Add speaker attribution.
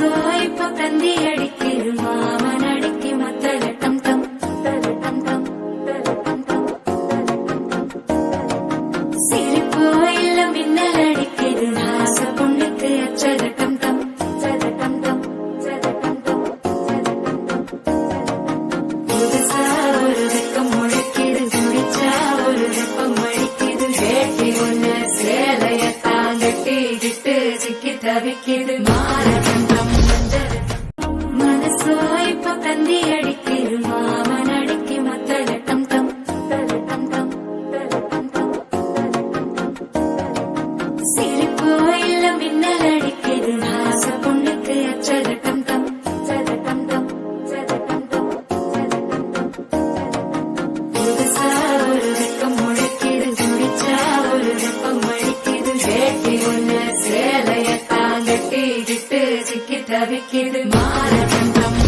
Speaker 1: மனசோ இப்ப கந்தி அடிக்குது மாமன் அடிக்கு மத்தல டம் டம் டம் டம். சிரிப்போ இல்ல மின்னல் அடிக்குது ஆச பொண்ணுக்கு அச்சத டம் டம் டம் டம். புதுசா ஒரு வெக்கம் முளைக்குது குடிச்சா ஒரு வெப்பம் அடிக்குது வேட்டி ஒண்ணு சேலையத்தான் கட்டிக்கிட்டு சிக்கி தவிக்குது மாறகண்டம் மனசோ இப்ப கந்தி அடிக்குது மாமன் அடிக்கு மத்தல டம் டம் டம் டம். சிரிப்போ இல்ல மின்னல் அடிக்குது ஆச பொண்ணுக்கு அச்சத டம் டம் டம் டம். புதுசா ஒரு வெக்கம் முளைக்குது குடிச்சா ஒரு வெப்பம் அடிக்குது வேட்டி ஒண்ணு சேலையத்தான் கட்டிக்கிட்டு சிக்கி தவிக்குது மாறகண்டம்